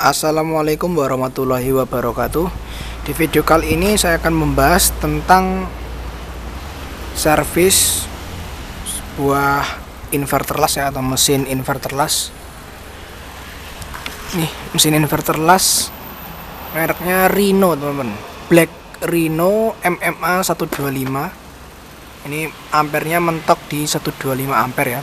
Assalamualaikum warahmatullahi wabarakatuh. Di video kali ini saya akan membahas tentang servis sebuah inverter las ya, atau mesin inverter las. Nih, mesin inverter las mereknya Rhino, teman-teman. Black Rhino MMA 125. Ini ampernya mentok di 125 ampere ya.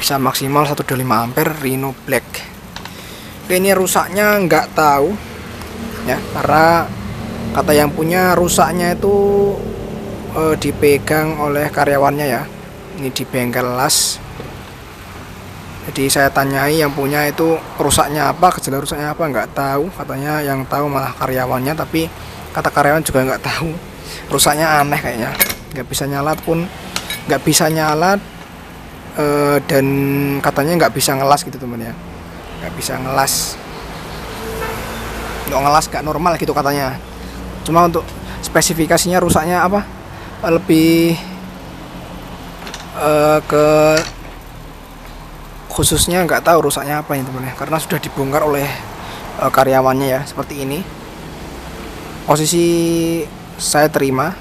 Bisa maksimal 125 ampere Rhino Black. Oke, ini rusaknya nggak tahu ya, karena kata yang punya rusaknya itu dipegang oleh karyawannya ya. Ini di bengkel las. Jadi saya tanyai yang punya itu rusaknya apa, gejala rusaknya apa, nggak tahu. Katanya yang tahu malah karyawannya, tapi kata karyawan juga nggak tahu. Rusaknya aneh kayaknya, nggak bisa nyala pun nggak bisa nyala. Dan katanya nggak bisa ngelas gitu teman ya, nggak bisa ngelas, untuk ngelas nggak normal gitu katanya. Cuma untuk spesifikasinya rusaknya apa, lebih ke khususnya nggak tahu rusaknya apa ya teman ya, karena sudah dibongkar oleh karyawannya ya. Seperti ini posisi saya terima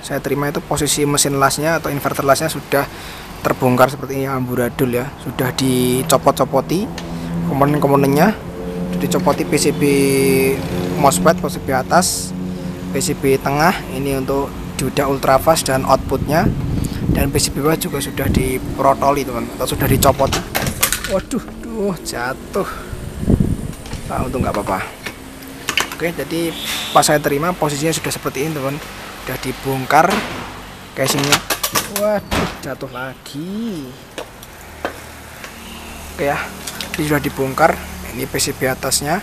itu posisi mesin lasnya atau inverter lasnya sudah terbongkar seperti ini, amburadul ya, sudah dicopot-copoti komponen-komponennya, sudah dicopoti PCB MOSFET, PCB atas, PCB tengah ini untuk dioda ultrafast dan outputnya, dan PCB bawah juga sudah diprotoli teman, atau sudah dicopot. Waduh, jatuh. Nah, untung nggak apa-apa. Oke, jadi pas saya terima posisinya sudah seperti ini teman, sudah dibongkar casingnya. Waduh, jatuh lagi. Oke ya, ini sudah dibongkar. Ini PCB atasnya,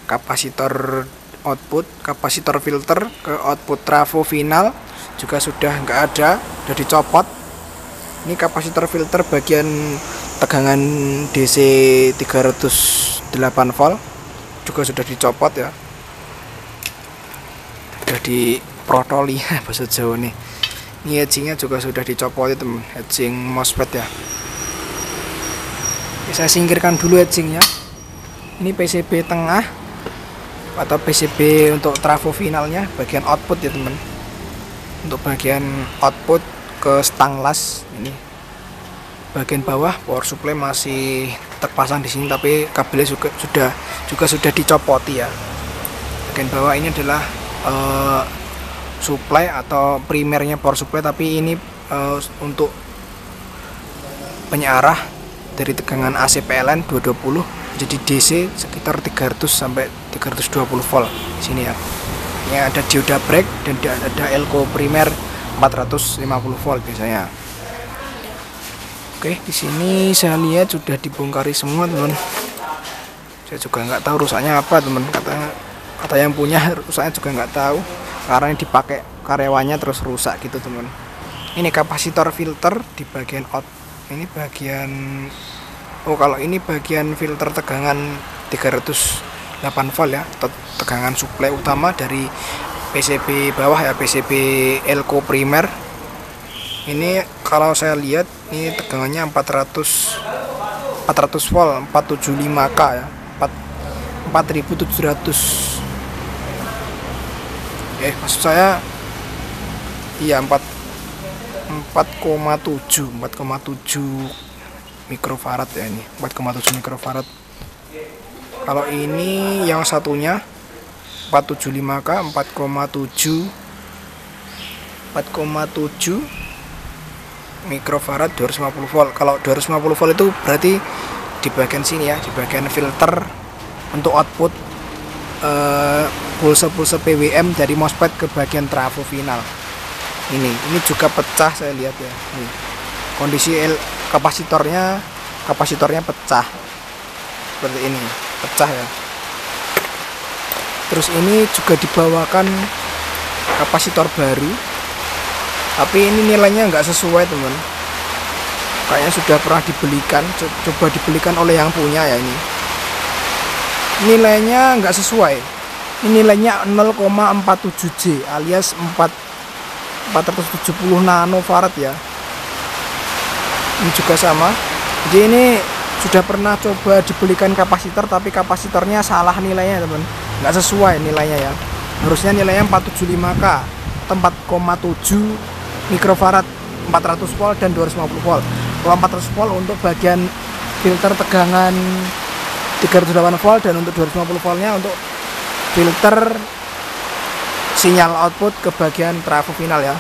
kapasitor output, kapasitor filter ke output trafo final juga sudah nggak ada, sudah dicopot. Ini kapasitor filter bagian tegangan DC 308 volt juga sudah dicopot ya, sudah diprotoli bahasa Jawa nih. Ini hedgingnya juga sudah dicopot teman, hedging MOSFET ya. Oke, saya singkirkan dulu hedgingnya. Ini PCB tengah atau PCB untuk trafo finalnya, bagian output ya teman. Untuk bagian output ke stang las ini. Bagian bawah power supply masih terpasang di sini, tapi kabelnya juga sudah dicopoti ya. Bagian bawah ini adalah supply atau primernya power supply, tapi ini untuk penyearah dari tegangan AC PLN 220 jadi DC sekitar 300 sampai 320 volt di sini ya. Ini ada dioda break dan ada elko primer 450 volt biasanya. Oke, di sini saya lihat sudah dibongkari semua teman. Saya juga nggak tahu rusaknya apa teman, kata yang punya rusaknya juga nggak tahu, karena ini dipakai karyawannya terus rusak gitu teman. Ini kapasitor filter di bagian out, ini bagian kalau ini bagian filter tegangan 308 volt ya, atau tegangan suplai utama dari PCB bawah ya, PCB elko primer. Ini kalau saya lihat ini tegangannya 400 volt 475K ya, 4700. Maksud saya iya 4,7 mikrofarad ya, ini 4,7 mikrofarad. Kalau ini yang satunya 475K 4,7 mikrofarad 250 volt. Kalau 250 volt itu berarti di bagian sini ya, di bagian filter untuk output pulsa PWM dari MOSFET ke bagian trafo final. Ini juga pecah, saya lihat ya. Nih, kondisi kapasitornya pecah seperti ini, pecah ya. Terus ini juga dibawakan kapasitor baru, tapi ini nilainya nggak sesuai teman. Kayaknya sudah pernah dibelikan, coba dibelikan oleh yang punya ya. Ini nilainya nggak sesuai. Ini nilainya 0,47J alias 470 nanofarad ya. Ini juga sama. Jadi ini sudah pernah coba dibelikan kapasitor, tapi kapasitornya salah nilainya teman, nggak sesuai nilainya ya. Harusnya nilainya 475K atau 4,7 mikrofarad, 400 volt dan 250 volt. Kalau 400 volt untuk bagian filter tegangan 308 volt, dan untuk 250 voltnya untuk filter sinyal output ke bagian trafo final ya.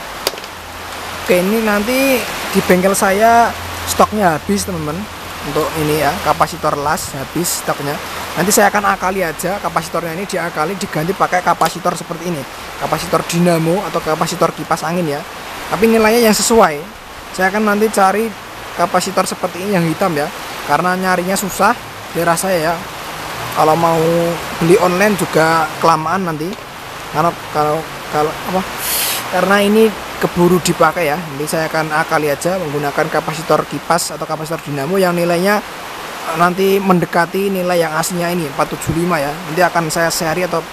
Oke, ini nanti di bengkel saya stoknya habis teman-teman. Untuk ini ya, kapasitor las habis stoknya. Nanti saya akan akali aja kapasitornya, ini diakali diganti pakai kapasitor seperti ini, kapasitor dinamo atau kapasitor kipas angin ya. Tapi nilainya yang sesuai. Saya akan nanti cari kapasitor seperti ini yang hitam ya, karena nyarinya susah daerah saya ya. Kalau mau beli online juga kelamaan nanti, karena ini keburu dipakai ya. Nanti saya akan akali aja menggunakan kapasitor kipas atau kapasitor dinamo yang nilainya nanti mendekati nilai yang aslinya ini 475 ya. Nanti akan saya seri atau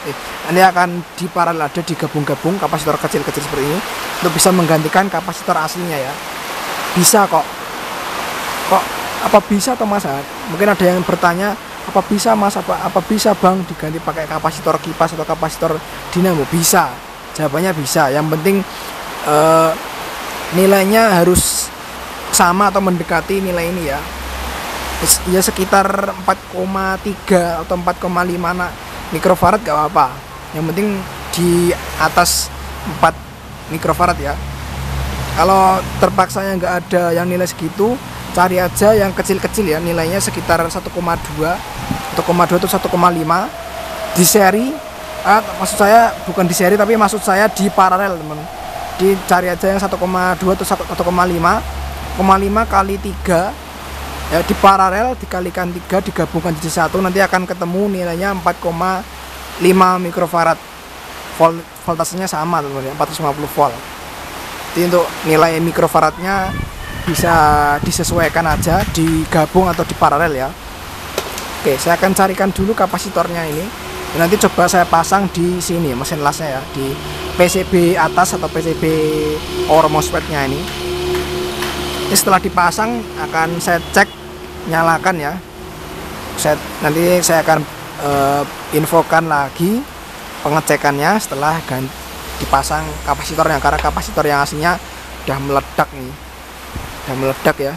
nanti akan diparalel, ada digabung-gabung kapasitor kecil-kecil seperti ini untuk bisa menggantikan kapasitor aslinya ya. Bisa kok apa bisa atau mas? Mungkin ada yang bertanya, apa bisa mas, apa bisa bang diganti pakai kapasitor kipas atau kapasitor dinamo? Bisa, jawabannya bisa. Yang penting nilainya harus sama atau mendekati nilai ini ya. Ya sekitar 4,3 atau 4,5 mikrofarad gak apa-apa. Yang penting di atas 4 mikrofarad ya. Kalau terpaksanya nggak ada yang nilai segitu, cari aja yang kecil-kecil ya, nilainya sekitar 1,2 atau 1,5 di seri. Maksud saya bukan di seri, tapi maksud saya di paralel teman. Dicari aja yang 1,2 atau 1,5 kali 3 ya, di paralel dikalikan 3 digabungkan jadi 1, nanti akan ketemu nilainya 4,5 mikrofarad. Voltasenya sama teman ya, 450 volt. Jadi untuk nilai mikrofaradnya bisa disesuaikan aja, digabung atau di paralel ya. Oke, saya akan carikan dulu kapasitornya ini. Dan nanti coba saya pasang di sini mesin lasnya ya, di PCB atas atau PCB or MOSFET-nya ini. Setelah dipasang akan saya cek, nyalakan ya. Nanti saya akan infokan lagi pengecekannya setelah dipasang kapasitornya, karena kapasitor yang aslinya udah meledak nih, udah meledak ya.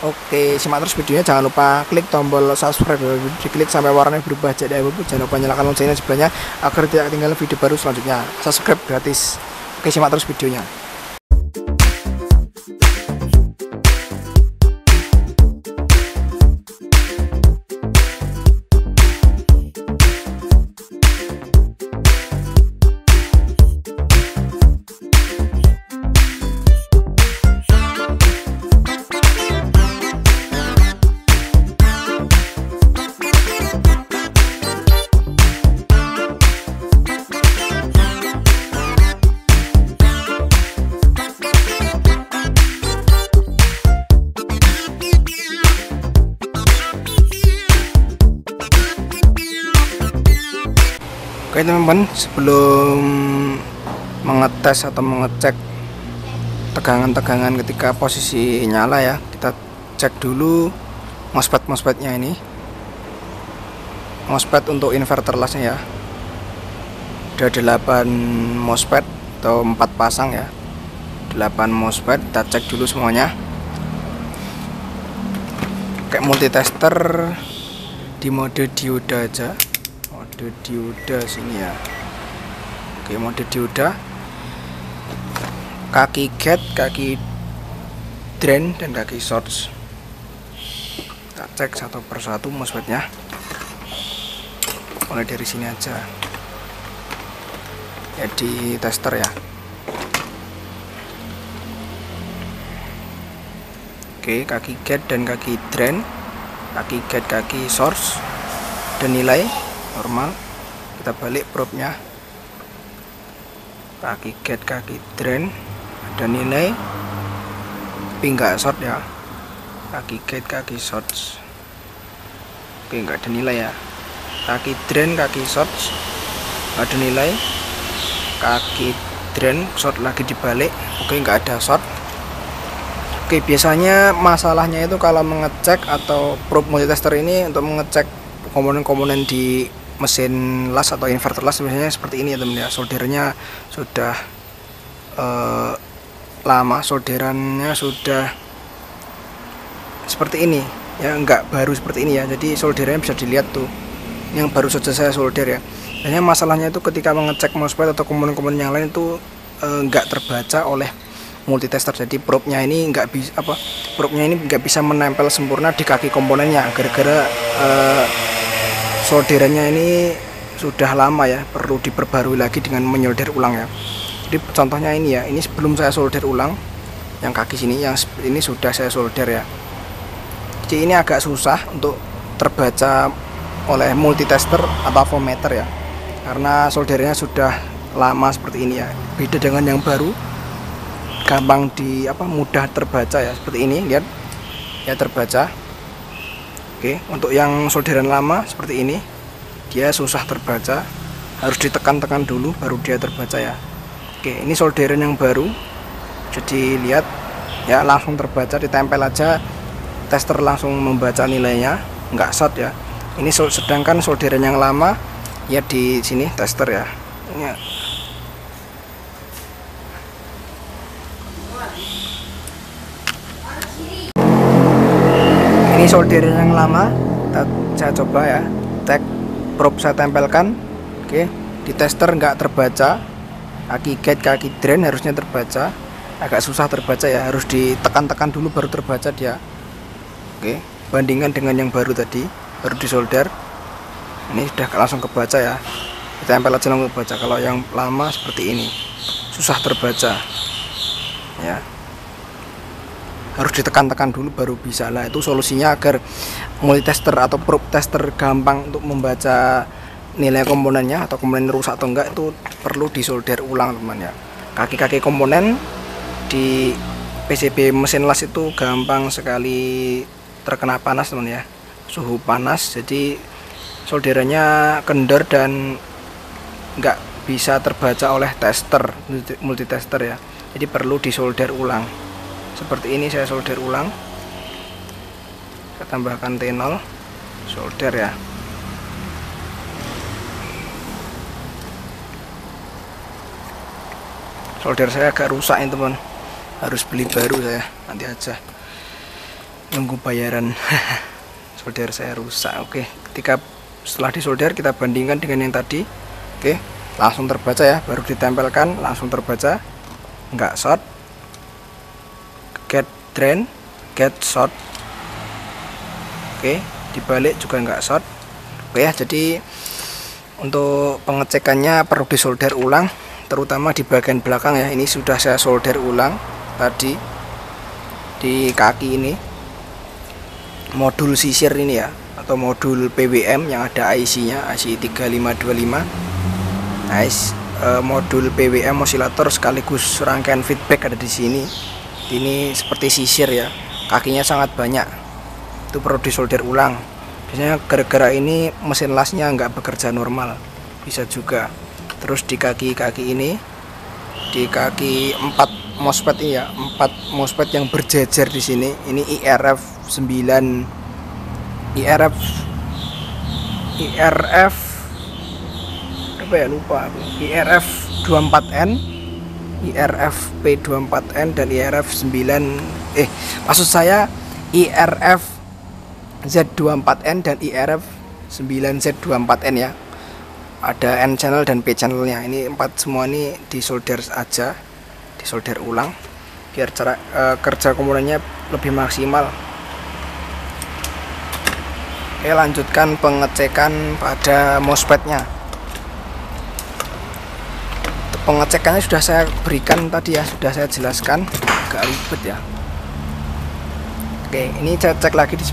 Oke, simak terus videonya, jangan lupa klik tombol subscribe, diklik sampai warnanya berubah jadi abu-abu. Jangan lupa nyalakan loncengnya sebelahnya agar tidak ketinggalan video baru selanjutnya. Subscribe gratis. Oke, simak terus videonya. Oke teman-teman, sebelum mengetes atau mengecek tegangan-tegangan ketika posisi nyala ya, kita cek dulu MOSFET-nya ini. MOSFET untuk inverter lasnya ya, ada 8 MOSFET atau 4 pasang ya, 8 MOSFET. Kita cek dulu semuanya. Kayak multitester di mode dioda aja, mode dioda sini ya. Oke, mode dioda, kaki gate, kaki drain, dan kaki source. Kita cek satu persatu MOSFET-nya, mulai dari sini aja. ya di tester ya. Oke, kaki gate dan kaki drain, kaki gate, kaki source, dan nilai normal. Kita balik probe-nya, kaki gate, kaki drain, ada nilai, tapi nggak short ya. Kaki gate, kaki source, oke, nggak ada nilai ya. Kaki drain, kaki source, nggak ada nilai. Kaki drain, short lagi dibalik, oke, nggak ada short. Oke, biasanya masalahnya itu kalau mengecek atau probe multitester ini untuk mengecek komponen-komponen di mesin las atau inverter las biasanya seperti ini ya teman ya. Soldernya sudah lama, solderannya sudah seperti ini ya, enggak baru seperti ini ya. Jadi solderannya bisa dilihat tuh, yang baru saja saya solder ya. Biasanya masalahnya itu ketika mengecek MOSFET atau komponen-komponen yang lain itu enggak terbaca oleh multitester. Jadi probe-nya ini probe-nya ini nggak bisa menempel sempurna di kaki komponennya gara-gara solderannya ini sudah lama ya, perlu diperbarui lagi dengan menyolder ulang ya. Jadi contohnya ini ya, ini sebelum saya solder ulang yang kaki sini, yang ini sudah saya solder ya. Jadi ini agak susah untuk terbaca oleh multitester atau voltmeter ya, karena soldernya sudah lama seperti ini ya. Beda dengan yang baru, gampang mudah terbaca ya, seperti ini, lihat ya, terbaca. Oke, untuk yang solderan lama seperti ini dia susah terbaca, harus ditekan-tekan dulu baru dia terbaca ya. Oke, ini solderan yang baru, jadi lihat ya, langsung terbaca, ditempel aja, tester langsung membaca nilainya, nggak short ya. Ini sedangkan solderan yang lama ya, di sini tester ya, ini ya. Ini solderan yang lama, saya coba ya, cek probe saya tempelkan. Oke, di tester nggak terbaca, kaki gate, kaki drain harusnya terbaca, agak susah terbaca ya, harus ditekan-tekan dulu baru terbaca dia. Oke, bandingkan dengan yang baru tadi, baru disolder, ini sudah langsung kebaca ya, ditempel aja langsung kebaca. Kalau yang lama seperti ini susah terbaca ya, harus ditekan-tekan dulu baru bisa lah. Itu solusinya agar multitester atau probe tester gampang untuk membaca nilai komponennya atau komponen rusak atau enggak, itu perlu disolder ulang teman ya. Kaki-kaki komponen di PCB mesin las itu gampang sekali terkena panas teman ya, suhu panas, jadi solderannya kendor dan enggak bisa terbaca oleh tester multitester ya. Jadi perlu disolder ulang. Seperti ini saya solder ulang, saya tambahkan T0, solder ya. Solder saya agak rusak ini teman, harus beli baru saya, nanti aja nunggu bayaran. Solder saya rusak. Oke, setelah disolder kita bandingkan dengan yang tadi. Oke, langsung terbaca ya, baru ditempelkan langsung terbaca, nggak short. Gate drain, gate short. Oke, dibalik juga nggak short. Oke ya, jadi untuk pengecekannya perlu disolder ulang, terutama di bagian belakang ya. Ini sudah saya solder ulang tadi di kaki ini, modul sisir ini ya, atau modul PWM yang ada IC-nya, IC 3525. Nice. Modul PWM osilator sekaligus rangkaian feedback ada di sini. Ini seperti sisir ya, kakinya sangat banyak, itu perlu disolder ulang. Biasanya gara-gara ini mesin lasnya nggak bekerja normal, bisa juga. Terus di kaki-kaki ini, di kaki 4 MOSFET ini ya, 4 MOSFET yang berjejer di sini. Ini IRF 9, IRF apa ya, lupa aku. IRF 24N, IRF P24N dan IRF 9, maksud saya IRF Z24N dan IRF 9Z24N ya. Ada N channel dan P channelnya. Ini 4 semua ini disolder aja, disolder ulang biar kerja komponennya lebih maksimal. Oke, lanjutkan pengecekan pada MOSFET-nya. Pengecekannya sudah saya berikan tadi ya, sudah saya jelaskan, agak ribet ya. Oke, ini saya cek lagi di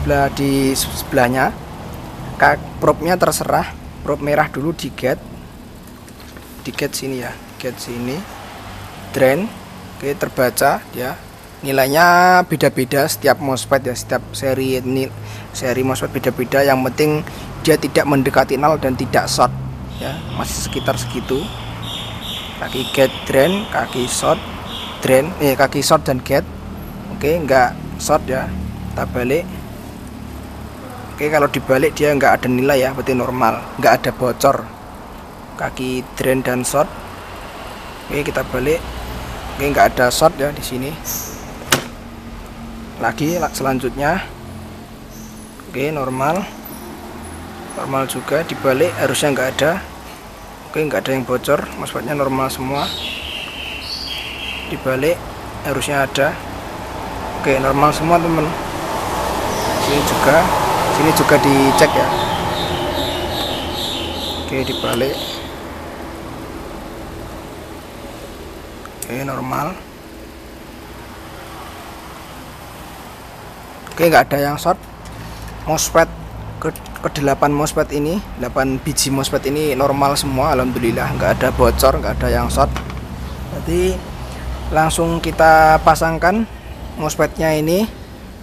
sebelahnya. Probe-nya terserah, probe merah dulu di gate sini ya, gate sini, drain. Oke, terbaca ya. Nilainya beda-beda setiap MOSFET ya, setiap seri MOSFET beda-beda. Yang penting dia tidak mendekati 0 dan tidak short ya, masih sekitar segitu. Kaki gate drain, kaki short drain, kaki short dan gate. Oke, enggak short ya. Kita balik. Oke, kalau dibalik dia enggak ada nilai ya, berarti normal, enggak ada bocor. Kaki drain dan short. Oke, kita balik. Oke, enggak ada short ya di sini. Lagi selanjutnya. Oke, normal juga, dibalik harusnya enggak ada. Oke, enggak ada yang bocor, MOSFET-nya normal semua. Dibalik harusnya ada. Oke, normal semua teman. Sini juga dicek ya. Oke, dibalik. Oke, normal. Oke, nggak ada yang short. MOSFET ke 8 MOSFET ini, 8 biji MOSFET ini normal semua, alhamdulillah, nggak ada bocor, nggak ada yang short. Jadi langsung kita pasangkan MOSFET-nya ini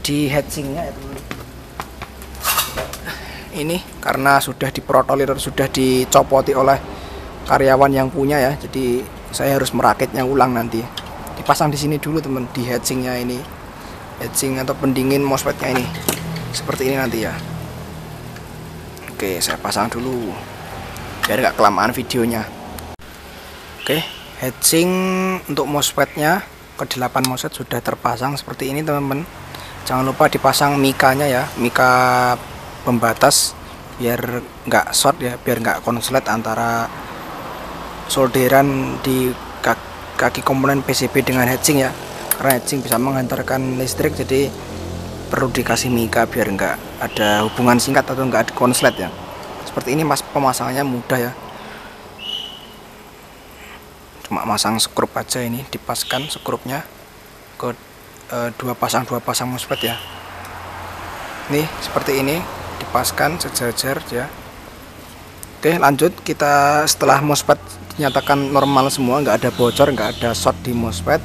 di heatsinknya ya teman. Ini karena sudah diprotolir, sudah dicopoti oleh karyawan yang punya ya, jadi saya harus merakitnya ulang nanti. Dipasang di sini dulu teman, di heatsinknya ini, heatsink atau pendingin MOSFET-nya ini, seperti ini nanti ya. Oke, saya pasang dulu biar nggak kelamaan videonya. Oke, heatsink untuk MOSFET-nya ke 8 MOSFET sudah terpasang seperti ini teman-teman. Jangan lupa dipasang mikanya ya, mika pembatas biar nggak short ya, biar nggak konslet antara solderan di kaki komponen PCB dengan heatsink ya, karena heatsink bisa menghantarkan listrik, jadi perlu dikasih mika biar nggak ada hubungan singkat atau nggak ada konslet ya. Seperti ini mas, pemasangannya mudah ya, cuma masang skrup aja. Ini dipaskan skrupnya ke dua pasang MOSFET ya. Nih seperti ini dipaskan sejajar ya. Oke, lanjut kita setelah MOSFET dinyatakan normal semua, nggak ada bocor, nggak ada short di MOSFET,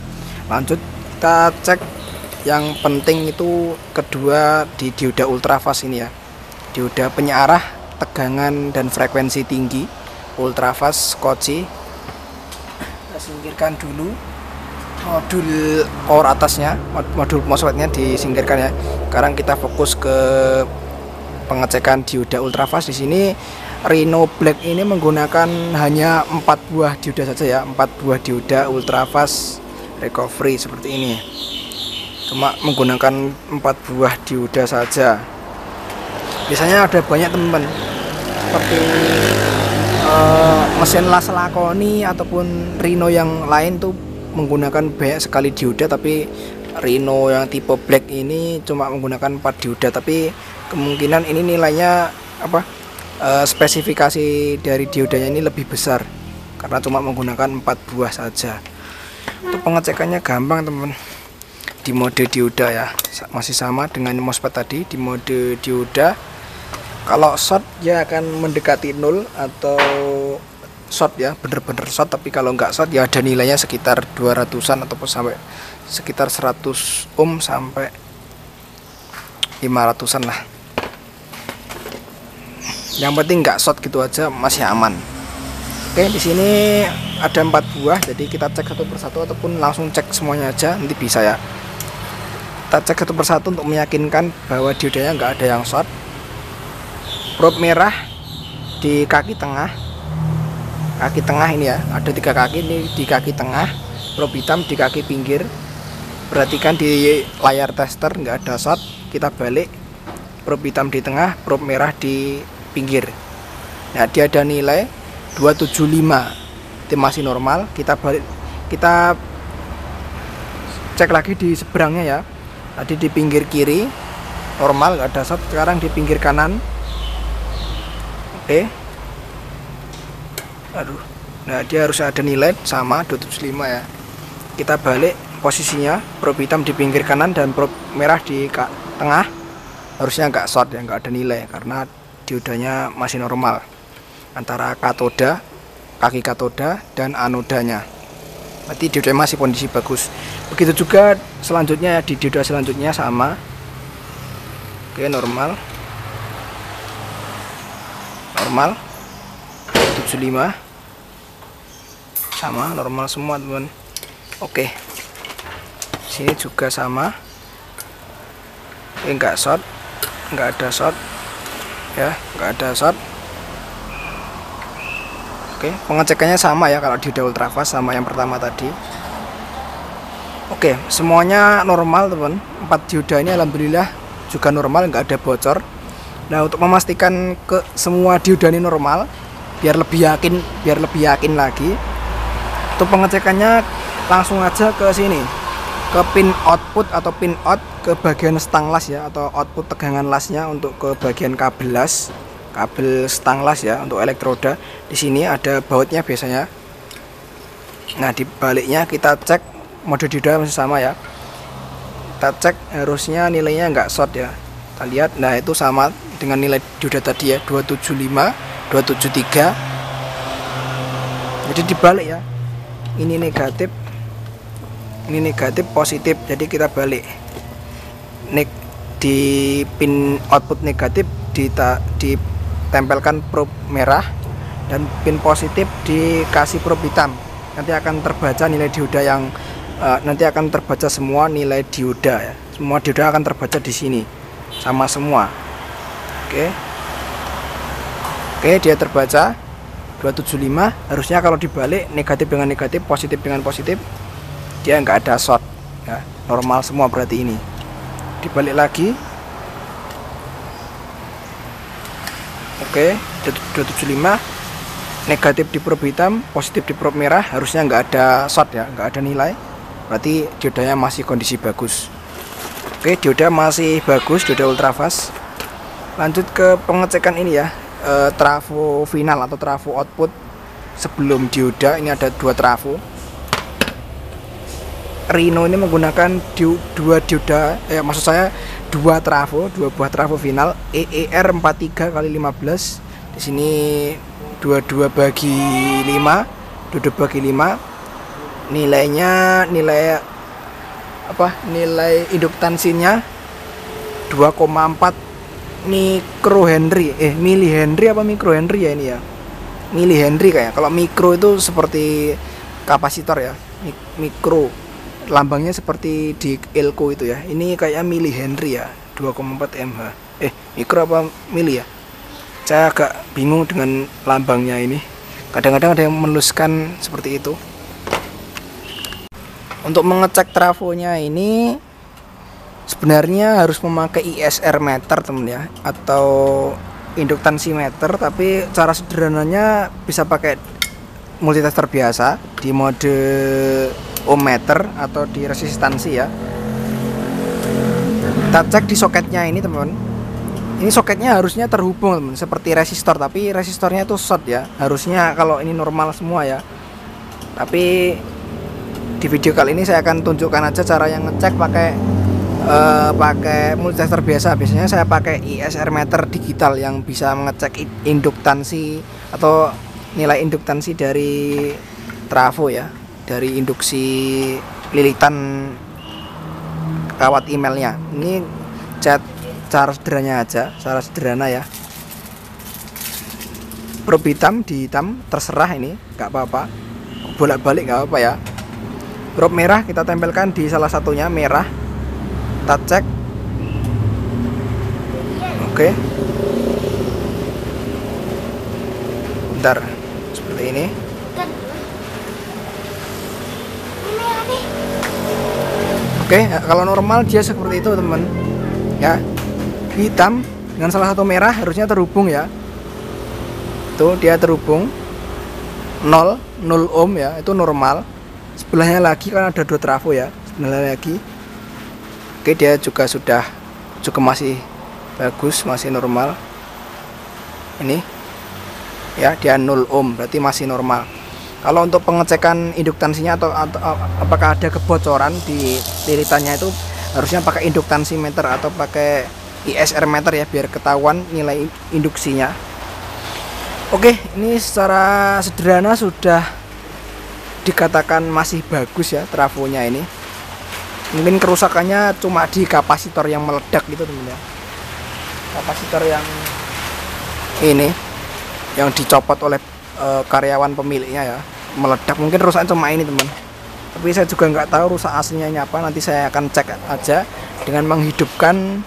lanjut kita cek yang penting itu kedua di dioda ultrafast ini ya, dioda penyearah tegangan dan frekuensi tinggi ultrafast Schottky. Kita singkirkan dulu modul power atasnya, modul MOSFET-nya disingkirkan ya. Sekarang kita fokus ke pengecekan dioda ultrafast. Di sini Rhino Black ini menggunakan hanya 4 buah dioda saja ya, 4 buah dioda ultrafast recovery seperti ini. Cuma menggunakan 4 buah dioda saja. Biasanya ada banyak teman-teman seperti mesin las lakoni ataupun Rhino yang lain tuh menggunakan banyak sekali dioda, tapi Rhino yang tipe black ini cuma menggunakan 4 dioda, tapi kemungkinan ini nilainya spesifikasi dari diodanya ini lebih besar karena cuma menggunakan 4 buah saja. Untuk pengecekannya gampang teman, di mode dioda ya, masih sama dengan MOSFET tadi. Di mode dioda kalau short ya akan mendekati 0 atau short ya, bener-bener short. Tapi kalau nggak short ya ada nilainya sekitar 200-an ataupun sampai sekitar 100 ohm sampai 500-an lah. Yang penting nggak short gitu aja, masih aman. Oke, di sini ada 4 buah, jadi kita cek satu persatu ataupun langsung cek semuanya aja, nanti bisa ya. Kita cek satu persatu untuk meyakinkan bahwa diodanya nggak ada yang short. Probe merah di kaki tengah ini ya, ada 3 kaki ini di kaki tengah, probe hitam di kaki pinggir. Perhatikan di layar tester nggak ada short, kita balik, probe hitam di tengah, probe merah di pinggir. Nah, dia ada nilai 275, itu masih normal. Kita balik, kita cek lagi di seberangnya ya. Tadi di pinggir kiri normal, nggak ada short. Sekarang di pinggir kanan, oke. Aduh, Nah, dia harus ada nilai sama 275 ya. Kita balik posisinya, probe hitam di pinggir kanan dan probe merah di tengah. Harusnya nggak short ya, nggak ada nilai karena diodanya masih normal antara katoda, kaki katoda dan anodanya. Berarti diodanya masih kondisi bagus. Begitu juga selanjutnya di dioda selanjutnya sama. Oke, normal 75 sama, normal semua teman. Oke, sini juga sama. Ini enggak short, enggak ada short ya, enggak ada short. Oke, pengecekannya sama ya kalau dioda ultrafast sama yang pertama tadi. Oke, semuanya normal teman. 4 dioda ini alhamdulillah juga normal, enggak ada bocor. Nah, untuk memastikan ke semua dioda ini normal, biar lebih yakin lagi, untuk pengecekannya langsung aja ke sini, ke pin output atau pin out, ke bagian stang las ya, atau output tegangan lasnya untuk ke bagian kabel las, kabel stang las ya untuk elektroda. Di sini ada bautnya biasanya. Nah, di baliknya kita cek mode dioda masih sama ya. Kita cek harusnya nilainya nggak short ya. Kita lihat, nah itu sama dengan nilai dioda tadi ya, 275, 273. Jadi dibalik ya. Ini negatif, positif. Jadi kita balik. Di pin output negatif ditempelkan probe merah, dan pin positif dikasih probe hitam. Nanti akan terbaca nilai dioda yang nanti akan terbaca semua nilai dioda ya. Semua dioda akan terbaca di sini sama semua. Oke, dia terbaca 275. Harusnya kalau dibalik negatif dengan negatif, positif dengan positif, dia nggak ada short ya, normal semua berarti ini. Dibalik lagi. Oke, 275 negatif di probe hitam, positif di probe merah, harusnya nggak ada short ya, nggak ada nilai, berarti diodanya masih kondisi bagus. Oke, dioda masih bagus, dioda ultrafast. Lanjut ke pengecekan ini ya, trafo final atau trafo output sebelum dioda. Ini ada 2 trafo. Rhino ini menggunakan 2 dioda, maksud saya 2 trafo, 2 buah trafo final EER 43 x 15. Di sini 22/5, 22/5. Nilainya nilai induktansinya 2,4 mikrohenry, milihenry apa mikrohenry ya ini ya, milihenry kayak. Kalau mikro itu seperti kapasitor ya, mikro lambangnya seperti di elko itu ya. Ini kayak milihenry ya, 2,4 mH. Mikro apa mili ya, saya agak bingung dengan lambangnya ini. Kadang-kadang ada yang menuliskan seperti itu. Untuk mengecek trafonya ini sebenarnya harus memakai ISR meter temen ya, atau induktansi meter, tapi cara sederhananya bisa pakai multitester biasa di mode ohmmeter atau di resistansi ya. Kita cek di soketnya ini teman. Ini soketnya harusnya terhubung teman, seperti resistor, tapi resistornya itu short ya. Harusnya kalau ini normal semua ya. Tapi di video kali ini saya akan tunjukkan aja cara yang ngecek pakai multitester biasa. Biasanya saya pakai ISR meter digital yang bisa mengecek induktansi atau nilai induktansi dari trafo ya, dari induksi lilitan kawat emailnya. Ini cara sederhana ya. Probe hitam di hitam terserah, ini nggak apa-apa, bolak-balik nggak apa-apa ya. Probe merah kita tempelkan di salah satunya, merah. Kita cek. Oke. Bentar, seperti ini. Oke, kalau normal dia seperti itu teman ya. Hitam dengan salah satu merah harusnya terhubung ya. Tuh dia terhubung 0 ohm ya, itu normal. Sebelahnya lagi kan ada 2 trafo ya, sebelahnya lagi. Oke, dia juga masih bagus, masih normal. Ini ya, dia 0 ohm, berarti masih normal. Kalau untuk pengecekan induktansinya atau apakah ada kebocoran di lilitannya itu harusnya pakai induktansimeter atau pakai ISR meter ya, biar ketahuan nilai induksinya. Oke, ini secara sederhana sudah dikatakan masih bagus ya trafonya ini. Mungkin kerusakannya cuma di kapasitor yang meledak gitu teman ya. Kapasitor yang ini yang dicopot oleh karyawan pemiliknya ya, meledak. Mungkin rusaknya cuma ini teman, tapi saya juga nggak tahu rusak aslinya ini apa. Nanti saya akan cek aja dengan menghidupkan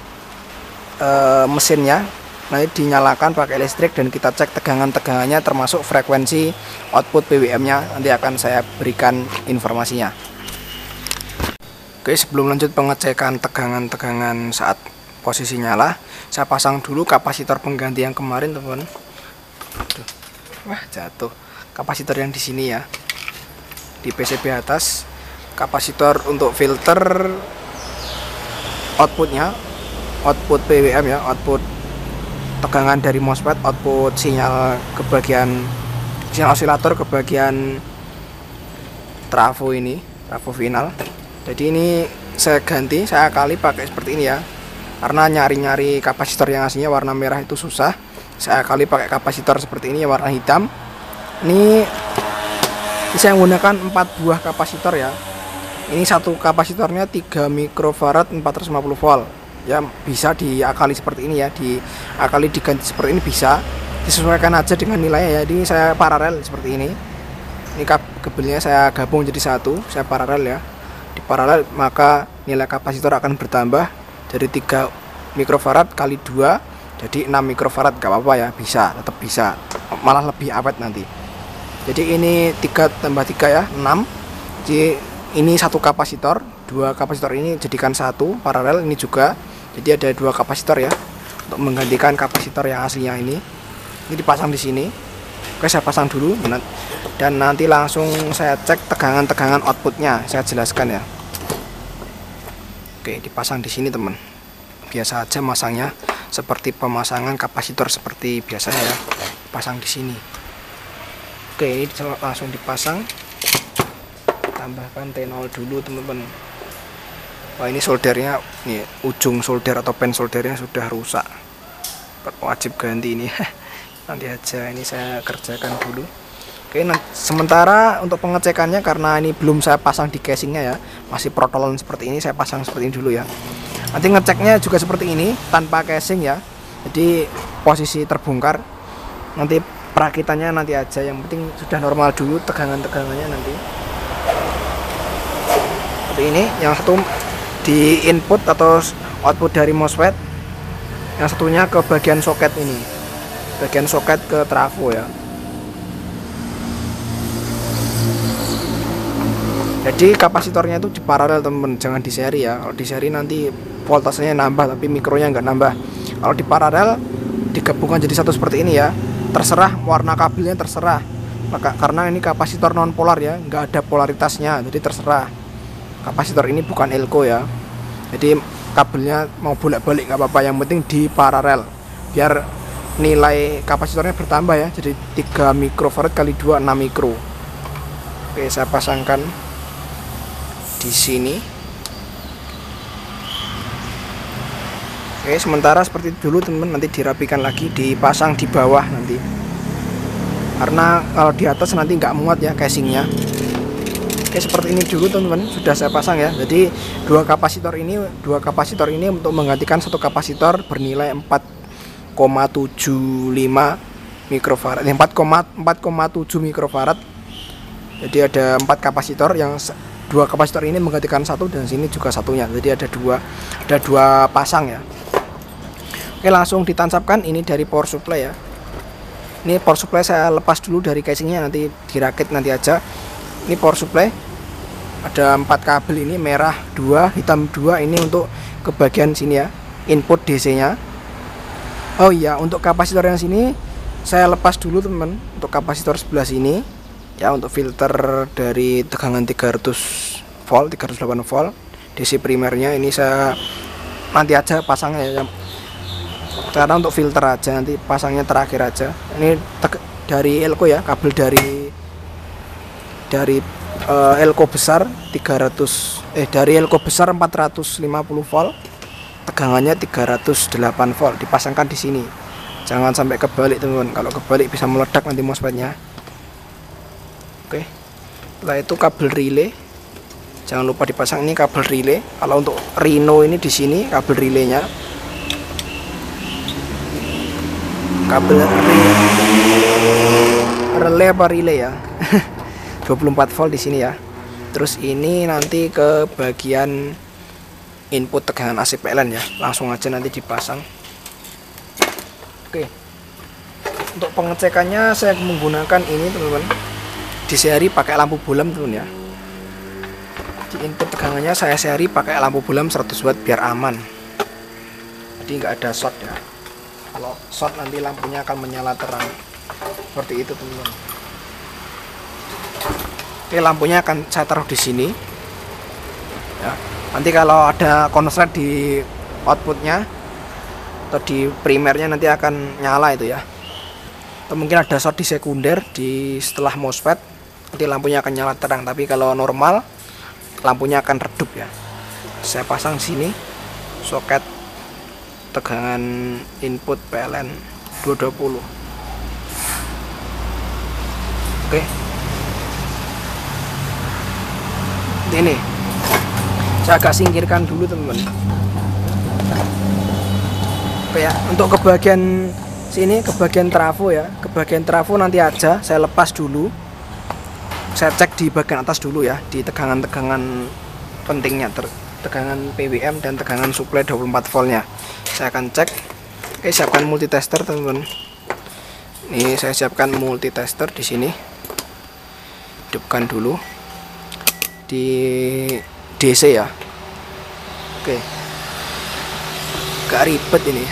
mesinnya, nanti dinyalakan pakai listrik dan kita cek tegangan-tegangannya termasuk frekuensi output PWM nya, nanti akan saya berikan informasinya. Oke, sebelum lanjut pengecekan tegangan-tegangan saat posisi nyala, saya pasang dulu kapasitor pengganti yang kemarin teman. Wah, jatuh. Kapasitor yang di sini ya, di PCB atas. Kapasitor untuk filter outputnya, output PWM ya, output tegangan dari MOSFET, output sinyal ke bagian sinyal osilator ke bagian trafo ini, trafo final. Jadi ini saya ganti, saya akali pakai seperti ini ya, karena nyari-nyari kapasitor yang aslinya warna merah itu susah. Saya kali pakai kapasitor seperti ini ya, warna hitam. Ini saya menggunakan 4 buah kapasitor ya. Ini satu kapasitornya 3 mikrofarad 450 volt ya, bisa diakali seperti ini ya, diakali diganti seperti ini bisa, disesuaikan aja dengan nilainya ya. Ini saya paralel seperti ini. Ini kabelnya saya gabung jadi satu, saya paralel ya. Di paralel maka nilai kapasitor akan bertambah dari 3 mikrofarad kali 2 jadi 6 mikrofarad, gak apa-apa ya, bisa, tetap bisa, malah lebih awet nanti. Jadi ini 3 tambah 3 ya, 6. Jadi ini satu kapasitor, 2 kapasitor ini jadikan satu paralel, ini juga. Jadi ada 2 kapasitor ya, untuk menggantikan kapasitor yang aslinya ini. Ini dipasang di sini. Oke, saya pasang dulu dan nanti langsung saya cek tegangan-tegangan outputnya, saya jelaskan ya. Oke, dipasang di sini teman. Biasa aja masangnya, seperti pemasangan kapasitor seperti biasanya ya, pasang di sini. Oke, ini langsung dipasang. Tambahkan T0 dulu teman-teman. Wah, ini soldernya, nih ujung solder atau pen soldernya sudah rusak, wajib ganti ini. Nanti aja, ini saya kerjakan dulu. Oke, sementara untuk pengecekannya, karena ini belum saya pasang di casingnya ya, masih protolan seperti ini, saya pasang seperti ini dulu ya. Nanti ngeceknya juga seperti ini tanpa casing ya, jadi posisi terbongkar. Nanti perakitannya nanti aja, yang penting sudah normal dulu tegangan-tegangannya nanti. Seperti ini, yang satu di input atau output dari MOSFET, yang satunya ke bagian soket ini, bagian soket ke trafo ya. Jadi kapasitornya itu di paralel teman-teman, jangan di seri ya. Kalau di seri nanti voltasenya nambah tapi mikronya nggak nambah. Kalau di paralel digabungkan jadi satu seperti ini ya, terserah warna kabelnya, terserah. Karena ini kapasitor non polar ya, nggak ada polaritasnya, jadi terserah. Kapasitor ini bukan elko ya, jadi kabelnya mau bolak-balik nggak apa-apa, yang penting di paralel biar nilai kapasitornya bertambah ya. Jadi 3 mikrofarad kali 2 6 mikro. Oke, saya pasangkan di sini. Oke, sementara seperti itu dulu teman-teman, nanti dirapikan lagi, dipasang di bawah nanti, karena kalau di atas nanti nggak muat ya casingnya. Oke, seperti ini dulu teman-teman, sudah saya pasang ya. Jadi 2 kapasitor ini untuk menggantikan satu kapasitor bernilai 4,75 mikrofarad, 4,7 mikrofarad. Jadi ada 4 kapasitor, yang 2 kapasitor ini menggantikan satu, dan sini juga satunya. Jadi ada dua pasang ya. Oke, langsung ditancapkan. Ini dari power supply ya. Ini power supply saya lepas dulu dari casingnya, nanti dirakit nanti aja. Ini power supply, ada 4 kabel ini, merah 2, hitam 2. Ini untuk ke bagian sini ya, input DC nya. Oh iya, untuk kapasitor yang sini saya lepas dulu teman, untuk kapasitor sebelah sini ya, untuk filter dari tegangan 300 volt 308 volt DC primernya. Ini saya nanti aja pasangnya ya, karena untuk filter aja, nanti pasangnya terakhir aja. Ini dari elko ya, kabel dari dari elko besar 450 volt, tegangannya 308 volt dipasangkan di sini. Jangan sampai kebalik teman-teman, kalau kebalik bisa meledak nanti MOSFET-nya. Oke, setelah itu kabel relay, jangan lupa dipasang. Ini kabel relay. Kalau untuk Rhino ini di sini kabel relaynya, kabel relay apa relay ya 24 volt di sini ya. Terus ini nanti ke bagian input tegangan AC PLN ya, langsung aja nanti dipasang. Oke, untuk pengecekannya saya menggunakan ini teman-teman, di seri pakai lampu bolam teman ya. Di input tegangannya saya seri pakai lampu bolam 100 watt biar aman, jadi nggak ada short ya. Kalau short nanti lampunya akan menyala terang seperti itu teman-teman. Oke, lampunya akan saya taruh di sini ya. Nanti kalau ada konslet di outputnya atau di primernya nanti akan nyala itu ya. Atau mungkin ada short di sekunder di setelah MOSFET, nanti lampunya akan nyala terang. Tapi kalau normal lampunya akan redup ya. Saya pasang sini soket tegangan input PLN 220. Oke, ini saya agak singkirkan dulu teman-teman. Oke ya, untuk ke bagian sini, ke bagian trafo ya, ke bagian trafo nanti aja saya lepas dulu. Saya cek di bagian atas dulu ya, di tegangan-tegangan pentingnya, tegangan PWM dan tegangan suplai 24 voltnya. Saya akan cek. Oke, siapkan multitester teman-teman. Ini saya siapkan multitester di sini. Hidupkan dulu di DC ya. Oke, gak ribet ini.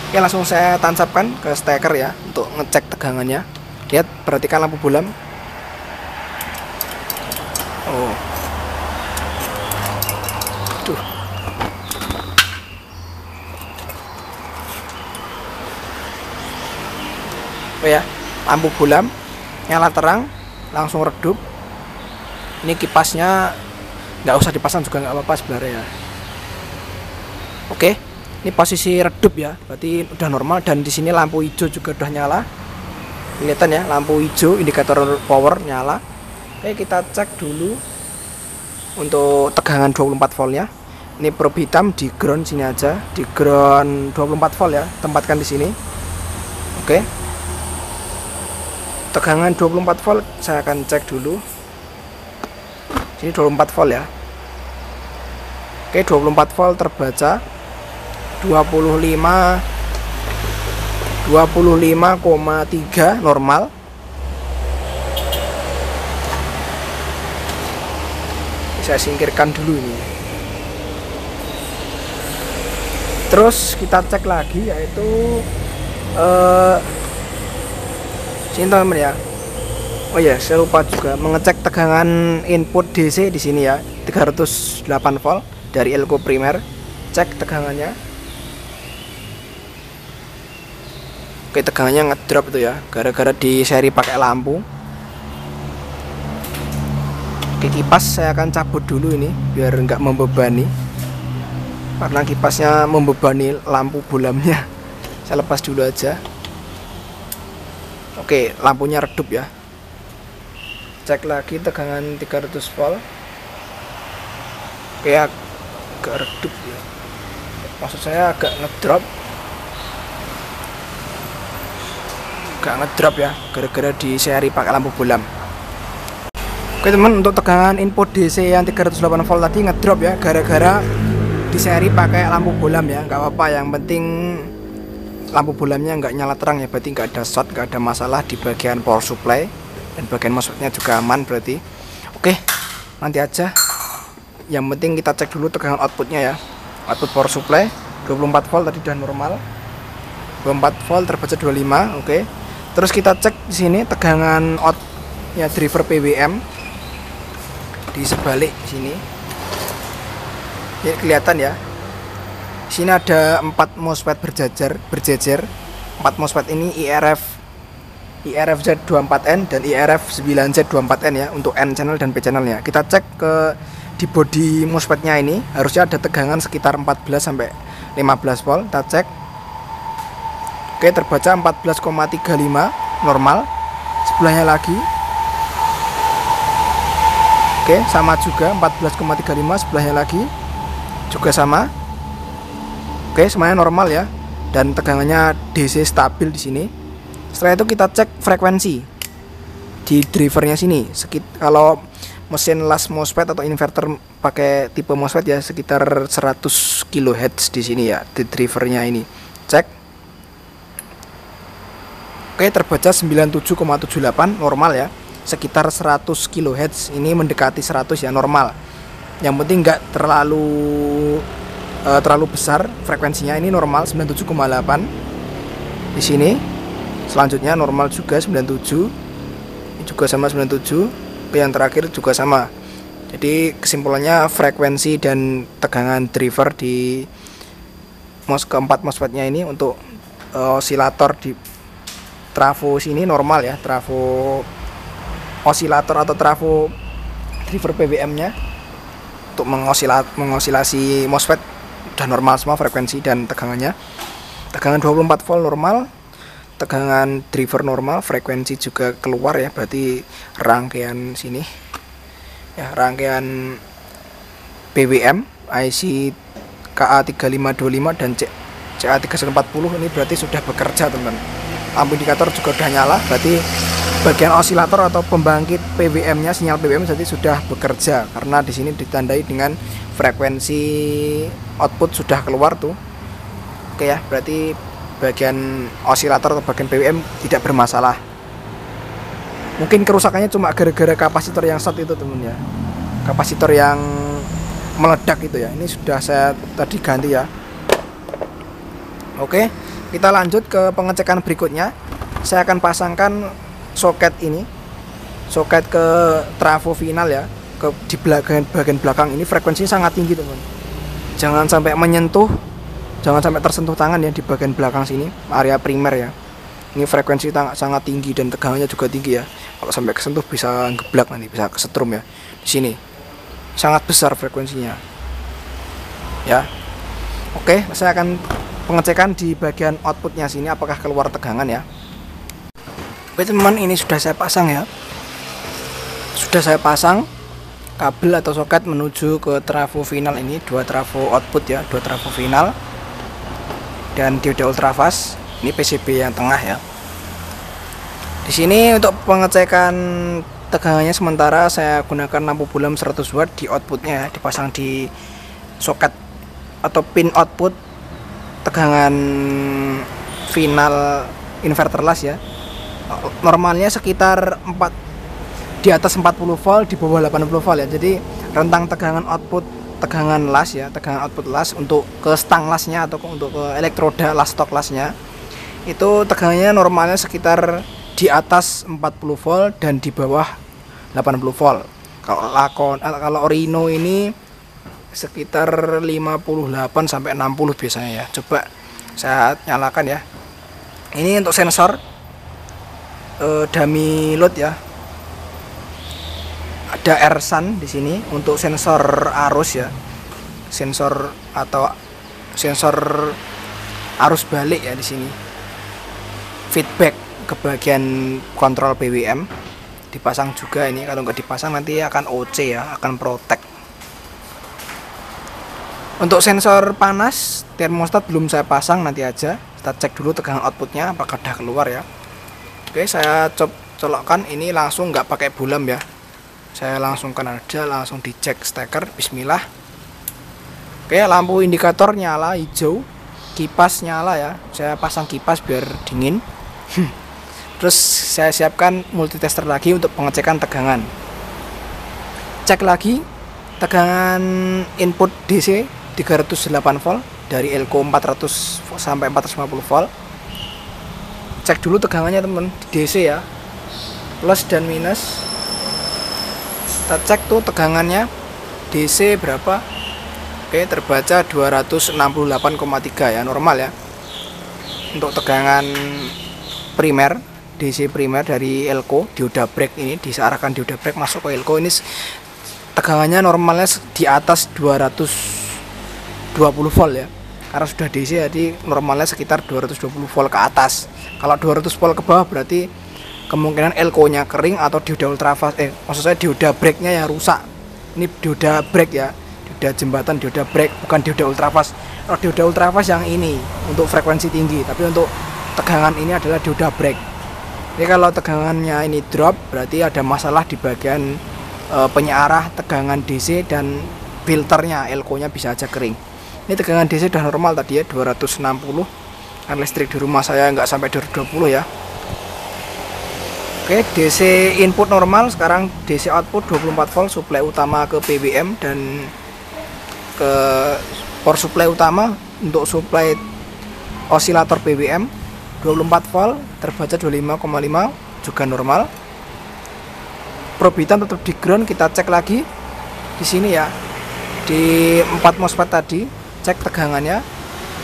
Oke, langsung saya tancapkan ke steker ya untuk ngecek tegangannya. Lihat, perhatikan lampu bolam. Oh, tuh. Oh ya, lampu bolam nyala terang, langsung redup. Ini kipasnya nggak usah dipasang juga nggak apa-apa sebenarnya ya. Oke, ini posisi redup ya, berarti udah normal. Dan di sini lampu hijau juga udah nyala. Kelihatan ya, lampu hijau indikator power nyala. Oke, kita cek dulu untuk tegangan 24 voltnya. Ini probe hitam di ground sini aja, di ground 24 volt ya, tempatkan di sini. Oke, tegangan 24 volt saya akan cek dulu. Sini 24 volt ya. Oke, 24 volt terbaca 25,3 normal. Saya singkirkan dulu ini. Terus kita cek lagi yaitu sini teman-teman ya. Oh ya, saya lupa juga mengecek tegangan input DC di sini ya, 308 volt dari elko primer. Cek tegangannya. Oke, tegangannya ngedrop itu ya, gara-gara di seri pakai lampu. Oke, kipas saya akan cabut dulu ini biar nggak membebani, karena kipasnya membebani lampu bolamnya. Saya lepas dulu aja. Oke, lampunya redup ya. Cek lagi tegangan 300 volt. Oke, agak redup ya, maksud saya agak ngedrop. Agak ngedrop ya, gara-gara di seri pakai lampu bolam. Oke teman, untuk tegangan input DC yang 308 volt tadi ngedrop ya, gara-gara di seri pakai lampu bolam ya. Nggak apa-apa, yang penting lampu bolamnya nggak nyala terang ya, berarti nggak ada short, nggak ada masalah di bagian power supply. Dan bagian MOSFET-nya juga aman berarti. Oke, nanti aja. Yang penting kita cek dulu tegangan outputnya ya. Output power supply 24 volt tadi udah normal. 24 volt terbaca 25. Oke. Terus kita cek di sini tegangan outnya driver PWM di sebalik sini. Ya, kelihatan ya. Di sini ada 4 MOSFET berjejer. 4 MOSFET ini IRF IRFZ24N dan IRF9Z24N ya untuk N channel dan P channelnya. Kita cek di body MOSFET-nya ini harusnya ada tegangan sekitar 14 sampai 15 volt. Kita cek. Oke, terbaca 14,35 normal. Sebelahnya lagi. Oke, sama juga 14,35, sebelahnya lagi juga sama. Oke, semuanya normal ya. Dan tegangannya DC stabil di sini. Setelah itu kita cek frekuensi di drivernya sini. Kalau mesin las MOSFET atau inverter pakai tipe MOSFET ya sekitar 100 kHz di sini ya di drivernya ini. Cek. Oke, terbaca 97,78 normal ya. Sekitar 100 kHz, ini mendekati 100 ya, normal. Yang penting nggak terlalu besar frekuensinya, ini normal 97,8 di sini. Selanjutnya normal juga 97, ini juga sama 97. Yang terakhir juga sama. Jadi kesimpulannya frekuensi dan tegangan driver di keempat MOSFET-nya ini untuk osilator di trafo sini normal ya, trafo osilator atau trafo driver PWM-nya untuk mengosilasi MOSFET udah normal semua frekuensi dan tegangannya. Tegangan 24 volt normal, tegangan driver normal, frekuensi juga keluar ya, berarti rangkaian sini ya, rangkaian PWM IC KA3525 dan CA3140 ini berarti sudah bekerja teman. Lampu indikator juga udah nyala, berarti bagian osilator atau pembangkit PWM-nya, sinyal PWM jadi sudah bekerja karena di sini ditandai dengan frekuensi output sudah keluar tuh. Oke ya, berarti bagian osilator atau bagian PWM tidak bermasalah. Mungkin kerusakannya cuma gara-gara kapasitor yang short itu temen ya, kapasitor yang meledak itu ya. Ini sudah saya tadi ganti ya. Oke, kita lanjut ke pengecekan berikutnya. Saya akan pasangkan soket ini, soket ke trafo final ya, di bagian belakang ini frekuensinya sangat tinggi teman. Jangan sampai menyentuh, jangan sampai tersentuh tangan ya di bagian belakang sini, area primer ya. Ini frekuensi sangat tinggi dan tegangannya juga tinggi ya. Kalau sampai kesentuh bisa geblak nanti, bisa kesetrum ya. Di sini sangat besar frekuensinya. Ya. Oke, saya akan pengecekan di bagian outputnya sini apakah keluar tegangan ya. Oke teman, ini sudah saya pasang ya. Sudah saya pasang kabel atau soket menuju ke trafo final ini, dua trafo output ya, dua trafo final dan diode ultrafast. Ini PCB yang tengah ya. Di sini untuk pengecekan tegangannya sementara saya gunakan lampu bohlam 100 watt di outputnya ya, dipasang di soket atau pin output tegangan final inverter las ya. Normalnya sekitar di atas 40 volt, di bawah 80 volt ya. Jadi rentang tegangan output tegangan las ya, tegangan output las untuk ke stang lasnya atau untuk ke elektroda las stok lasnya itu tegangannya normalnya sekitar di atas 40 volt dan di bawah 80 volt. Kalau Orino ini sekitar 58 sampai 60 biasanya ya. Coba saya nyalakan ya. Ini untuk sensor dummy load ya. Ada AirSun di sini untuk sensor arus ya. Sensor arus balik ya di sini. Feedback ke bagian kontrol PWM dipasang juga ini. Kalau nggak dipasang nanti akan OC ya, akan protect. Untuk sensor panas termostat belum saya pasang, nanti aja kita cek dulu tegangan outputnya apakah udah keluar ya. Oke, saya colokkan ini langsung nggak pakai bohlam ya, saya langsungkan aja, langsung dicek steker. Bismillah. Oke, lampu indikator nyala hijau, kipas nyala ya, saya pasang kipas biar dingin. Terus saya siapkan multitester lagi untuk pengecekan tegangan. Cek lagi tegangan input DC 308 volt dari elko 400 sampai 450 volt. Cek dulu tegangannya teman di DC ya, plus dan minus. Kita cek tuh tegangannya DC berapa. Oke, terbaca 268,3 ya, normal ya. Untuk tegangan primer DC primer dari elko dioda brake ini, disearahkan dioda brake masuk ke elko. Ini tegangannya normalnya di atas 220 volt ya, karena sudah DC jadi normalnya sekitar 220 volt ke atas. Kalau 200 volt ke bawah berarti kemungkinan elko nya kering atau dioda ultrafast, maksud saya dioda brake nya yang rusak. Ini dioda brake ya, dioda jembatan, dioda brake, bukan dioda ultrafast. Kalau dioda ultrafast yang ini untuk frekuensi tinggi, tapi untuk tegangan ini adalah dioda brake. Jadi kalau tegangannya ini drop berarti ada masalah di bagian penyearah tegangan DC dan filternya, elko nya bisa aja kering. Ini tegangan DC udah normal tadi ya, 260. Kan listrik di rumah saya nggak sampai 220 ya. Oke, DC input normal, sekarang DC output 24 volt, suplai utama ke PWM dan ke power supply utama untuk suplai osilator PWM 24 volt, terbaca 25,5 juga normal. Probe hitam tetap di ground, kita cek lagi di sini ya. Di 4 MOSFET tadi, cek tegangannya.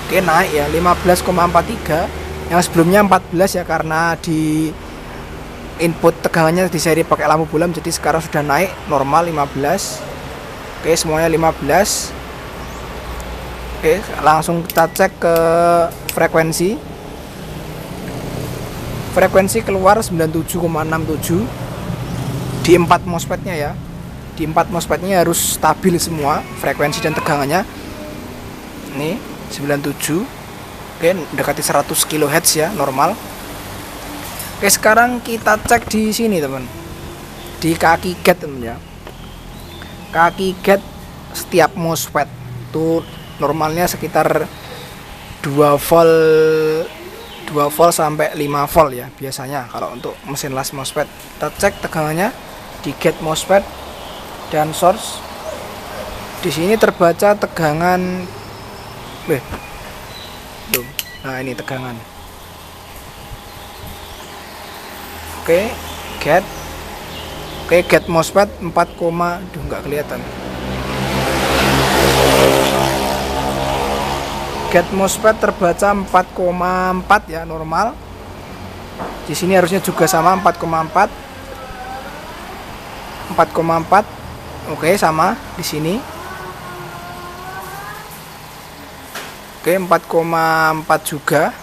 Oke, naik ya 15,43. Yang sebelumnya 14 ya, karena di input tegangannya di seri pakai lampu bulam, jadi sekarang sudah naik normal 15. Oke, semuanya 15. Oke, langsung kita cek ke frekuensi. Frekuensi keluar 97,67 di 4 MOSFET-nya ya. Di 4 MOSFET-nya harus stabil semua frekuensi dan tegangannya. Ini 97. Oke, mendekati 100 kHz ya, normal. Oke, sekarang kita cek di sini teman, di kaki gate teman ya. Kaki gate setiap MOSFET itu normalnya sekitar 2 volt sampai 5 volt ya biasanya kalau untuk mesin las MOSFET. Kita cek tegangannya di gate MOSFET dan source. Di sini terbaca tegangan nah ini tegangan. Oke, gate. Oke, gate MOSFET 4, nggak kelihatan. Gate MOSFET terbaca 4,4 ya, normal. Di sini harusnya juga sama 4,4. 4,4. Oke, sama di sini. Oke, 4,4 juga.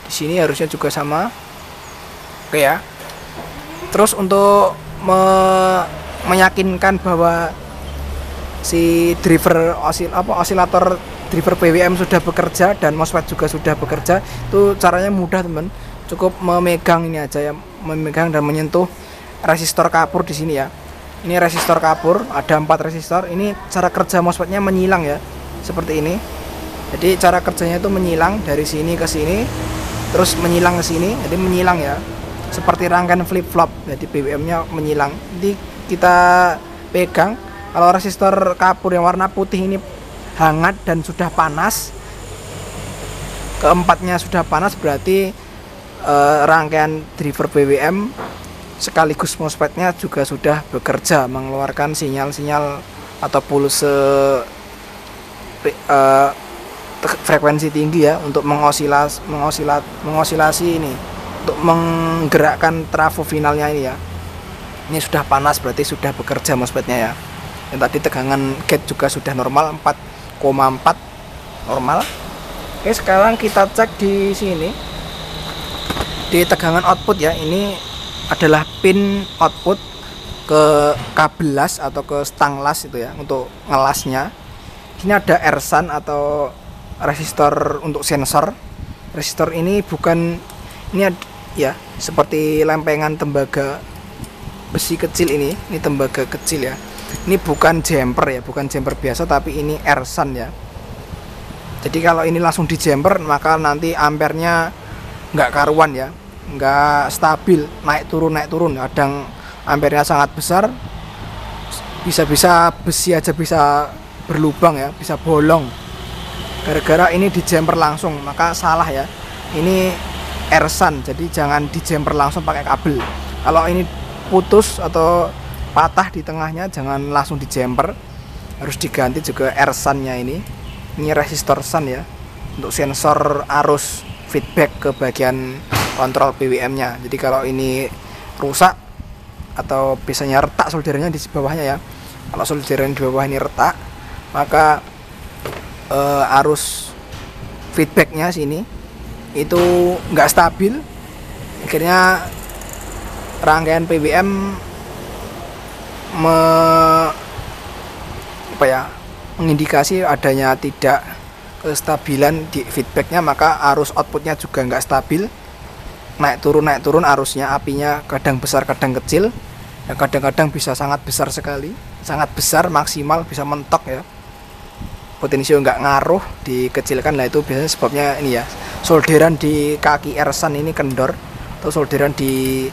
Di sini harusnya juga sama. Oke ya. Terus untuk meyakinkan bahwa si driver osilator driver PWM sudah bekerja dan MOSFET juga sudah bekerja, itu caranya mudah teman. Cukup memegang ini aja ya, memegang dan menyentuh resistor kapur di sini ya. Ini resistor kapur, ada 4 resistor. Ini cara kerja MOSFET-nya menyilang ya, seperti ini. Jadi cara kerjanya itu menyilang dari sini ke sini, terus menyilang ke sini. Jadi menyilang ya, seperti rangkaian flip flop. Jadi PWM-nya menyilang. Jadi kita pegang. Kalau resistor kapur yang warna putih ini hangat dan sudah panas, keempatnya sudah panas, berarti rangkaian driver PWM sekaligus MOSFET-nya juga sudah bekerja, mengeluarkan sinyal-sinyal atau pulse frekuensi tinggi ya, untuk mengosilasi ini, untuk menggerakkan trafo finalnya ini ya. Ini sudah panas, berarti sudah bekerja MOSFET-nya ya. Dan tadi tegangan gate juga sudah normal, 4,4 normal. Oke, sekarang kita cek di sini di tegangan output ya. Ini adalah pin output ke kabel las atau ke stang las itu ya, untuk ngelasnya. Ini ada RSAN atau resistor untuk sensor. Resistor ini bukan, ini ya seperti lempengan tembaga besi kecil ini tembaga kecil ya. Ini bukan jumper ya, bukan jumper biasa, tapi ini RSAN ya. Jadi kalau ini langsung di jumper, maka nanti ampernya nggak karuan ya, nggak stabil, naik turun. Kadang ampernya sangat besar, bisa-bisa besi aja bisa berlubang ya, bisa bolong. Gara-gara ini di jumper langsung, maka salah ya. Ini RSAN, jadi jangan di jumper langsung pakai kabel. Kalau ini putus atau patah di tengahnya, jangan langsung di jumper, harus diganti juga RSAN-nya ini. Ini resistor SAN ya, untuk sensor arus feedback ke bagian kontrol PWM-nya. Jadi kalau ini rusak atau biasanya retak solderannya di bawahnya ya, kalau solderan di bawah ini retak, maka arus feedbacknya sini itu nggak stabil, akhirnya rangkaian PWM mengindikasi adanya tidak kestabilan di feedbacknya, maka arus outputnya juga nggak stabil, naik turun arusnya, apinya kadang besar kadang kecil, dan kadang-kadang bisa sangat besar sekali, sangat besar maksimal bisa mentok ya, potensio nggak ngaruh, dikecilkan. Lah itu biasanya sebabnya ini ya, solderan di kaki ersan ini kendor, atau solderan di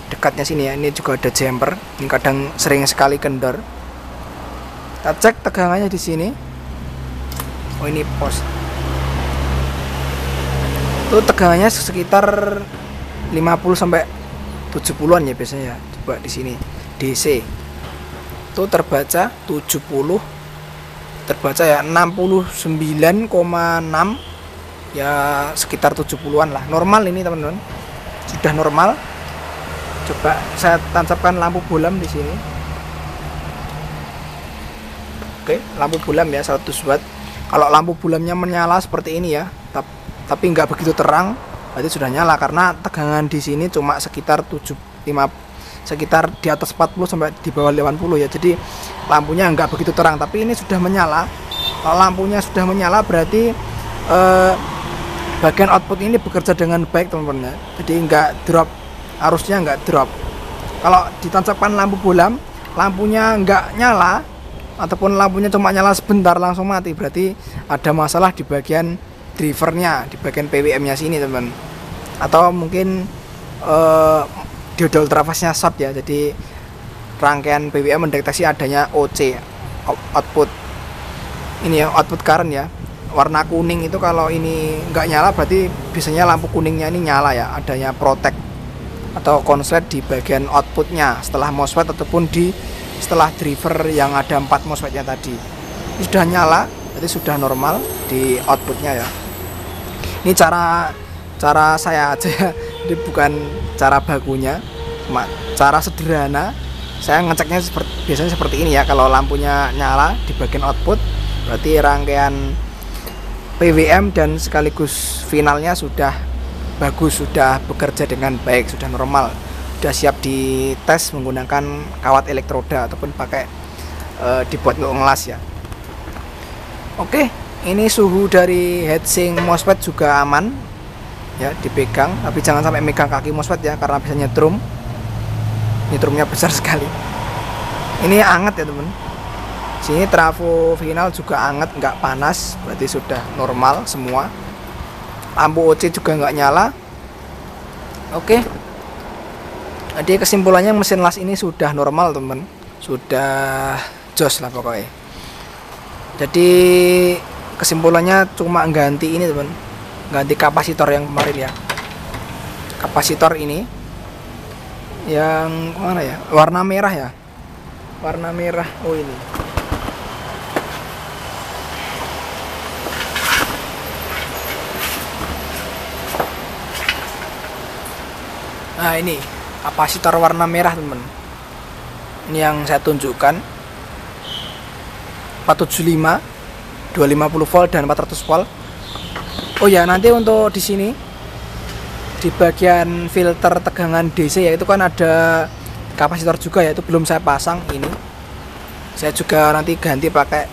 dekatnya sini ya, ini juga ada jumper, ini kadang sering sekali kendor. Kita cek tegangannya di sini. Oh, ini pos. Itu tegangannya sekitar 50 sampai 70-an ya biasanya. Coba di sini DC. Itu terbaca 70, terbaca ya 69,6, ya sekitar 70-an lah. Normal ini teman-teman. Sudah normal. Coba saya tancapkan lampu bolam di sini. Oke, lampu bolam ya 100 watt. Kalau lampu bolamnya menyala seperti ini ya, tapi nggak begitu terang, berarti sudah nyala, karena tegangan di sini cuma sekitar 75, sekitar di atas 40 sampai di bawah 80 ya. Jadi lampunya nggak begitu terang, tapi ini sudah menyala. Kalau lampunya sudah menyala berarti bagian output ini bekerja dengan baik teman-teman ya. Jadi nggak drop, arusnya nggak drop. Kalau ditancapkan lampu bolam, lampunya nggak nyala, ataupun lampunya cuma nyala sebentar langsung mati, berarti ada masalah di bagian drivernya, di bagian PWM-nya sini teman. Atau mungkin dioda ultrafastnya short ya. Jadi rangkaian PWM mendeteksi adanya OC, output ini ya, output current ya, warna kuning itu. Kalau ini nggak nyala berarti biasanya lampu kuningnya ini nyala ya, adanya protect atau konslet di bagian outputnya setelah MOSFET ataupun di setelah driver yang ada 4 MOSFET-nya tadi. Ini sudah nyala, jadi sudah normal di outputnya ya. Ini cara saya aja ya, ini bukan cara bakunya, cuma cara sederhana. Saya ngeceknya biasanya seperti ini ya. Kalau lampunya nyala di bagian output, berarti rangkaian PWM dan sekaligus finalnya sudah bagus, sudah bekerja dengan baik, sudah normal, sudah siap dites menggunakan kawat elektroda ataupun pakai dibuat untuk ngelas ya. Oke, ini suhu dari heatsink MOSFET juga aman ya, dipegang, tapi jangan sampai megang kaki MOSFET ya, karena bisa nyetrum. Nyetrumnya besar sekali. Ini anget ya teman. Sini trafo final juga anget, nggak panas, berarti sudah normal semua. Lampu OC juga nggak nyala. Oke. Jadi kesimpulannya mesin las ini sudah normal teman, sudah jos lah pokoknya. Jadi kesimpulannya cuma ganti ini teman, ganti kapasitor yang kemarin ya. Kapasitor ini yang mana ya, warna merah ya, warna merah. Oh ini, nah ini kapasitor warna merah teman, ini yang saya tunjukkan 475, 250 volt dan 400 volt. Oh ya, nanti untuk di sini di bagian filter tegangan DC ya, itu kan ada kapasitor juga ya, itu belum saya pasang. Ini saya juga nanti ganti pakai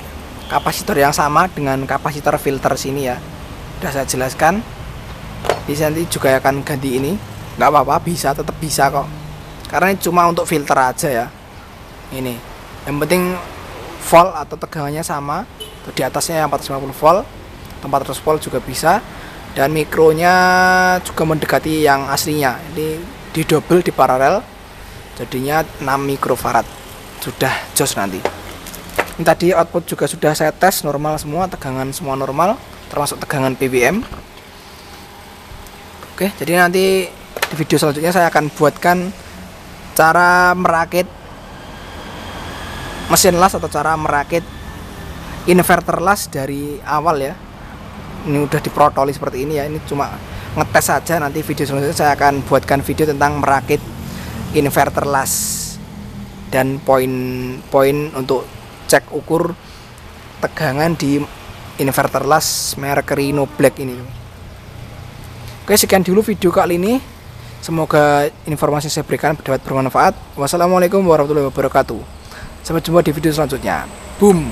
kapasitor yang sama dengan kapasitor filter sini ya, udah saya jelaskan. Bisa nanti juga akan ganti ini, nggak apa-apa, bisa, tetap bisa kok, karena ini cuma untuk filter aja ya. Ini yang penting volt atau tegangannya sama, di atasnya yang 450 volt, 400 volt juga bisa, dan mikronya juga mendekati yang aslinya. Ini di double, di paralel, jadinya 6 mikrofarad, sudah jos nanti. Ini tadi output juga sudah saya tes normal semua, tegangan semua normal, termasuk tegangan PWM. Oke, jadi nanti di video selanjutnya saya akan buatkan cara merakit mesin las atau cara merakit inverter las dari awal ya. Ini udah diprotoli seperti ini ya, ini cuma ngetes saja. Nanti video selanjutnya saya akan buatkan video tentang merakit inverter las dan poin-poin untuk cek ukur tegangan di inverter las merek Rhino Black ini. Oke, sekian dulu video kali ini. Semoga informasi yang saya berikan dapat bermanfaat. Wassalamualaikum warahmatullahi wabarakatuh. Sampai jumpa di video selanjutnya. Boom.